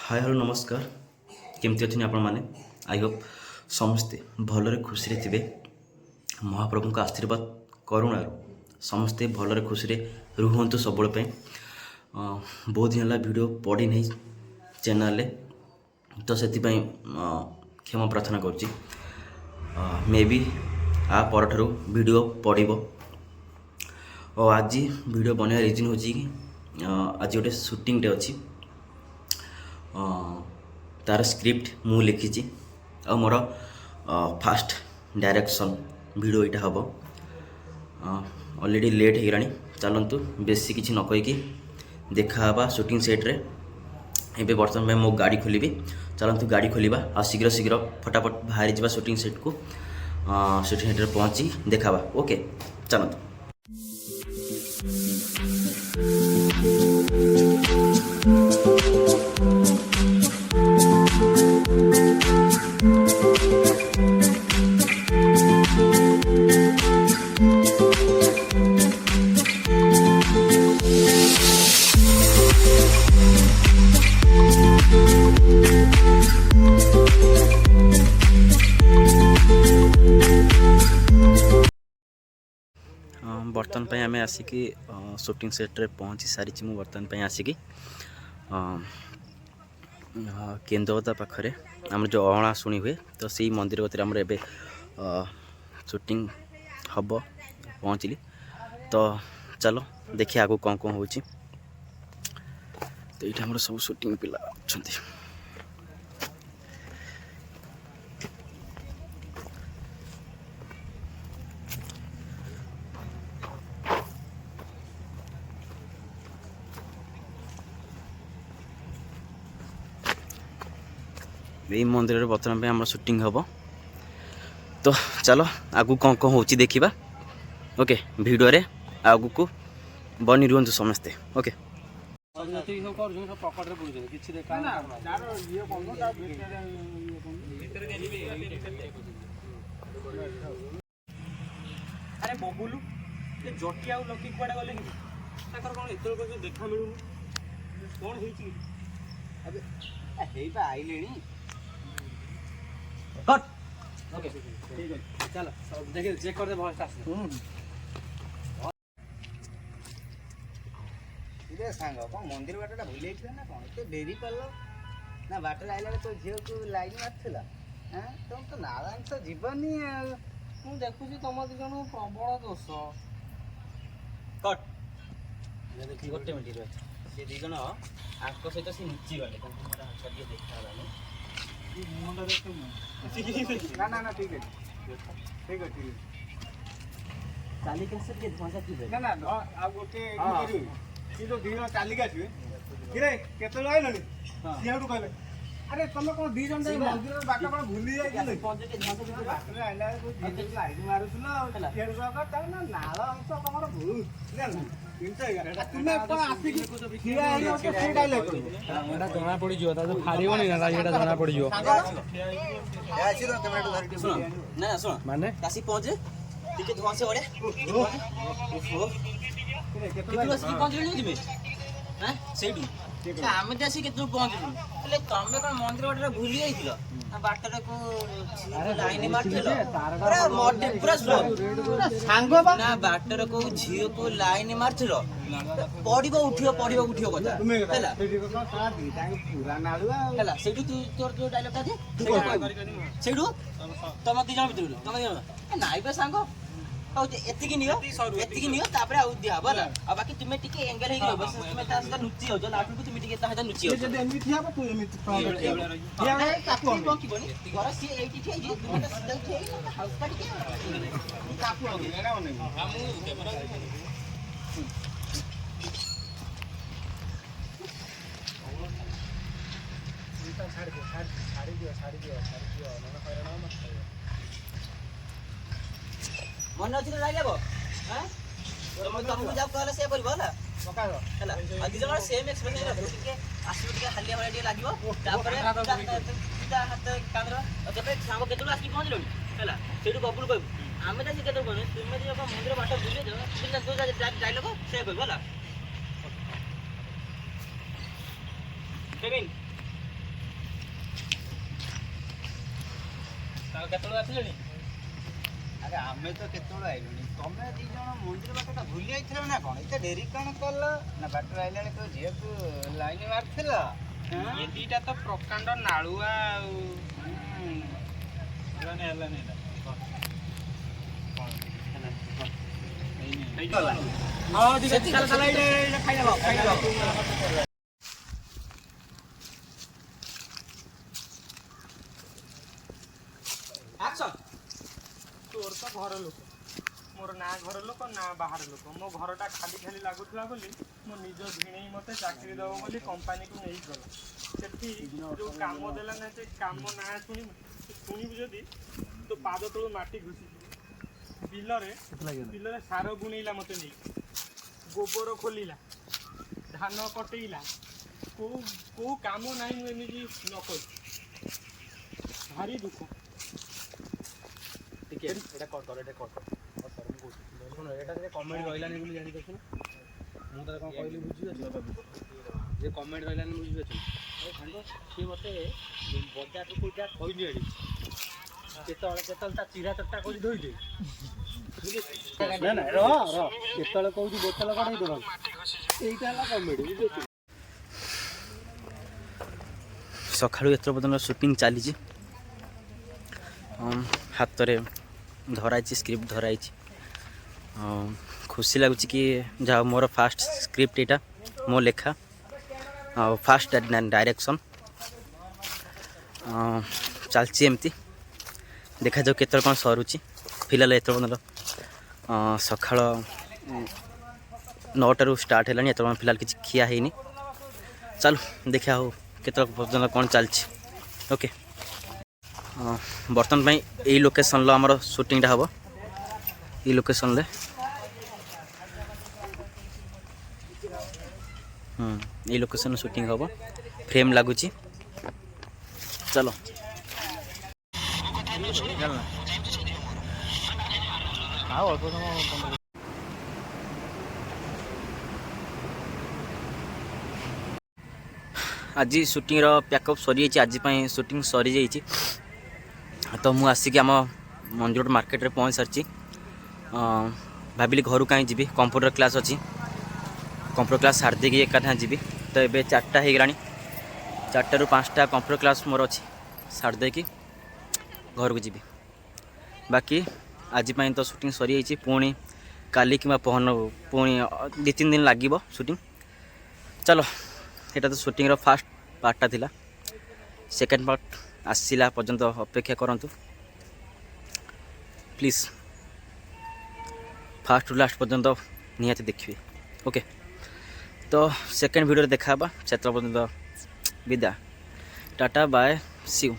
Hi hello नमस्कार केमती अच्छे आपण मैंने आई होप समस्ते भलरे खुशी रे थिबे महाप्रभु का आशीर्वाद करुणार समस्ते भलरे खुशी रे रुहंतु सबुल पे बहुत दिन है वीडियो पड़ी नहीं चैनल तो से क्षमा प्रार्थना करुच्ची मे बी आ पर वीडियो पड़ो और आज वीडियो बनवा रिजन हूँ कि आज गोटे शूटिंगटे अच्छी तार स्क्रिप्ट मु लिखी आ मोर फास्ट डायरेक्शन वीडियो यहाँ हम ऑलरेडी लेट हो गलानी चलतु बेसी किसी न कहीकि देखा शूटिंग सेट्रे एबे बर्तमान में मो गाड़ी खोली चलतु गाड़ी खोलिबा आ शीघ्र शीघ्र फटाफट बाहरी जा शूटिंग सेट को शूटिंग सेट्रे पहुँची देखा ओके चलतु। बर्तन पे आम आसिकी शूटिंग सेट्रे पहुँची सारी मु बर्तन पे आसिकी केन्दुवता पाखरे आम जो अहणा शुणी हुए तो सी मंदिर गति आम एबे शूटिंग हम पहुँचली तो चलो देखिए आगू कौन कौन हो तो ये सब शूटिंग पिला अच्छा यही मंदिर बर्तमान पे आम शूटिंग हम तो चलो आगू कौन कौन हो देखा ओके वीडियो रे आगू को बनी रुहतु समस्ते ओके। अरे बबुलू जटी आ लकी कुआडे गले कि कौन एत देखा मिलू कौन होइबा आइलेनी हट ओके ठीक है चलो देखे चेक कर दे बहुत आस इरे सांग कौन मंदिर बाटटा भूल ना कौन तो डेरी कल ना बाटर आइला तो झील को लाइन मारथिला हां तुम तो नारायण तो जीवनी मु देखुची तुम दी जण प्रबल दोष कट ये देखि गोटे मिनिट रह से दी जण आको सहित से नीचे गले तुम मोरा हाथ दिए देखा लानी मुंडा देखो ना ना ना ठीक है ठीक है ठीक है चाली कैसे के भाषा की ना ना आ गोटे ये तो दिन चाली का छे किरे केते आइलनी सियाडू कहले अरे तुम कौन दी जण मंदिर बाट कौन भूली जाई कि पंजे के झांसा के बाटरे आइला को दी लाइन मारुथला सियाडू का ता ना नाळ अंश तमर भूल ना तुमे कोन आसी कि खिया आइलो तो से डायलॉग एटा जना पड़ी जो ता तो फारिबो नहीं ना एटा जना पड़ी जो ए आसी तो टमाटो धरटी सुन ना ना सुन माने कासी पहुंचे टिके धुआं से ओरे ओहो केतु आसी पहुंच गली दिबे हैं सेडू आमे जासी केतु पहुंचलु એટલે તમે કોણ મંદિર વાટરે ભૂલી આઈଥିଲ આ બાટરે को लाइन मारथिलो अरे मोटे पूरा स्लो सांगो बा ना बाटरे को झियो को लाइन मारथिलो पडिबो उठियो कथा हैला पूरा नालुआ हैला सेडू तू तोर जो डायलॉग दे सेडू तम दी जण बितरु तम दी जण नाइ बे सांगो एतिकी नियो तापरे आउ दिया बला आ बाकी तुमे टिके एंगल हे गयो बस तुमे ता सदा नुची हो जो लास्ट को तुमे टिके ता सदा नुची हो जे एमिति हबो तू एमिति फ्रंट या कापू की बनी घर सी एटी थे जे तुमे ता सदा थे हाउस का टिके कापू हो एना ओने हमु कैमरा छाड़ी दियो नना हैरान मत करियो मन अछि रे लाइलेबो हैं तुमको जब कहले से बोलबो ना पकाओ हैला आ दी जण सेम एक्सप्रेशन रे टिके आसी टिके हालिया वाला टिके लागिवो तापरे सीधा हाथ कांद्र आ तबे सांगो केतु आसी पहुंचलो हैला सेडू बबुल कहबो आमे ता केतु कोने तुमे जे मंदिर बाट बुले जो तुमे तो डायलॉग से कहबो होला केविन କେତେବେଳେ ଆସିଲେଣି? ଆରେ ଆମେ ତ କେତେବେଳେ ଆଇଲୁଣି, ତମେ ଦି ଜଣ ମନ୍ଦିର ବାଟଟା ଭୁଲି ଯାଇଥିଲ ନା କଣ? ଏତେ ଡେରି କଣ କଲ? ନା ବାଟରେ ଆଇଲା ବେଳେ ତୋ ଝିଅକୁ ଲାଇନ ମାରିଥିଲ? ଏ ଦିଟା ତ ପ୍ରକାଣ୍ଡ ନାଳୁଆ ଆଉ ହେଲାନି ହଁ ଠିକ ଅଛି, ଚାଲ ଚାଲ ଏଇଟା ଖାଇଦବ। ତୋର ତ ଘର ଲୋକ, ମୋର ନା ଘର ଲୋକ ନା ବାହାର ଲୋକ। ମୋ ଘରଟା ଖାଲି ଖାଲି ଲାଗୁଥିଲା ବୋଲି ମୋ ନିଜ ଭିଣେଇ ମୋତେ ଚାକିରି ଦେବ ବୋଲି କମ୍ପାନୀକୁ ନେଇକି ଗଲା। ସେଠି ଯେଉଁ କାମ ଦେଲା ନା, ସେ କାମ ନାଁ ଶୁଣିବୁ ଯଦି ତୋ ପାଦ ତଳୁ ମାଟି ଘୁଷିଯିବ। ବିଲରେ ସାର ବୁଣେଇଲା ମୋତେ ନେଇକି, ଗୋବର ଖୋଲିଲା, ଧାନ କଟେଇଲା, କୋଉ କାମ ନାହିଁ ମୁଁ ଏମିତି ନ କଲି। ଭାରି ଦୁଃଖ। ଟିକେ ଏଇଟା କର ଏଇଟା କର ଶୁଣ, ଏଇଟା ଟିକେ କମେଣ୍ଟ ରହିଲାନି ବୋଲି ଜାଣିପାରୁଛୁ ନା। ମୁଁ ତତେ କ'ଣ କହିଲି ବୁଝିପାରୁଛୁ? ଯେ କମେଣ୍ଟ ରହିଲାନି ବୁଝିପାରୁଛୁ? ଆଉ ସାଙ୍ଗ ସିଏ ମୋତେ ବଜାରରୁ କୋଉଟା ଥଇଲି ଆଣିଛି, କେତେବେଳେ ତା ଚିରା ଚଟା କରି ଧୋଇଦେ। ନା ନା ରହ କେତେବେଳେ କହୁଛି ବୋତଲ କଢ଼େଇ ଦେବାକୁ, ଏଇଟା ହେଲା କମେଡି ବୁଝିପାରୁଛୁ? ସକାଳୁ ଏଥର ପର୍ଯ୍ୟନ୍ତ ସୁଟିଂ ଚାଲିଛି। ହାତରେ ଧରାଇଛି, ସ୍କ୍ରିପ୍ଟ ଧରାଇଛି। ଖୁସି ଲାଗୁଛି କି ଯାହା ମୋର ଫାଷ୍ଟ ସ୍କ୍ରିପ୍ଟ ଏଇଟା, ମୋ ଲେଖା ଆଉ ଫାଷ୍ଟ ଡାଇରେକ୍ସନ୍ ଚାଲିଛି ଏମିତି। ଦେଖାଯାଉ କେତେବେଳେ କ'ଣ ସରୁଛି। ଫିଲହାଲ ଏଥର ପର୍ଯ୍ୟନ୍ତ ସକାଳ 9ଟାରୁ ଷ୍ଟାର୍ଟ ହେଲାଣି, ଏଥର ଫିଲହାଲ କିଛି ଖିଆ ହେଇନି। ଚାଲୁ ଦେଖିବା ହଉ କେତେବେଳେ ପର୍ଯ୍ୟନ୍ତ କ'ଣ ଚାଲିଛି। ଓକେ, ବର୍ତ୍ତମାନ ପାଇଁ ଏଇ ଲୋକେସନ୍ର ଆମର ସୁଟିଂଟା ହେବ। ଏଇ ଲୋକେସନ୍ରେ ଏଇ ଲୋକେସନ୍ରେ ସୁଟିଂ ହେବ। ଫ୍ରେମ୍ ଲାଗୁଛି। ଚାଲ ଆଉ ଅଳ୍ପ ସମୟ ଆଜି ସୁଟିଂର ପ୍ୟାକଅପ୍ ସରିଯାଇଛି। ଆଜି ପାଇଁ ସୁଟିଂ ସରିଯାଇଛି। ତ ମୁଁ ଆସିକି ଆମ ମଞ୍ଜୁରୋଡ଼ ମାର୍କେଟରେ ପହଞ୍ଚି ସାରିଛି। ଭାବିଲି ଘରୁ କାହିଁ ଯିବି, କମ୍ପ୍ୟୁଟର କ୍ଲାସ୍ ଅଛି। କମ୍ପ୍ୟୁଟର କ୍ଲାସ୍ ସାରି ଦେଇକି ଏକାଥରେ ଯିବି। ତ ଏବେ 4ଟା ହେଇଗଲାଣି, 4ଟାରୁ 5ଟା କମ୍ପ୍ୟୁଟର କ୍ଲାସ୍ ମୋର ଅଛି। ସାରି ଦେଇକି ଘରକୁ ଯିବି। ବାକି ଆଜି ପାଇଁ ତ ସୁଟିଂ ସରିଯାଇଛି। ପୁଣି କାଲି କିମ୍ବା ପହରଦିନ ପୁଣି 2-3 ଦିନ ଲାଗିବ ସୁଟିଂ। ଚାଲ, ଏଇଟା ତ ସୁଟିଂର ଫାଷ୍ଟ ପାର୍ଟଟା ଥିଲା। ସେକେଣ୍ଡ ପାର୍ଟ ଆସିଲା ପର୍ଯ୍ୟନ୍ତ ଅପେକ୍ଷା କରନ୍ତୁ ପ୍ଲିଜ୍। ଫାଷ୍ଟରୁ ଲାଷ୍ଟ ପର୍ଯ୍ୟନ୍ତ ନିହାତି ଦେଖିବେ। ଓକେ, ତ ସେକେଣ୍ଡ ଭିଡ଼ିଓରେ ଦେଖା ହେବା। ସେତେବେଳେ ପର୍ଯ୍ୟନ୍ତ ବିଦା, ଟାଟା ବାଏ, ସି ୟୁ।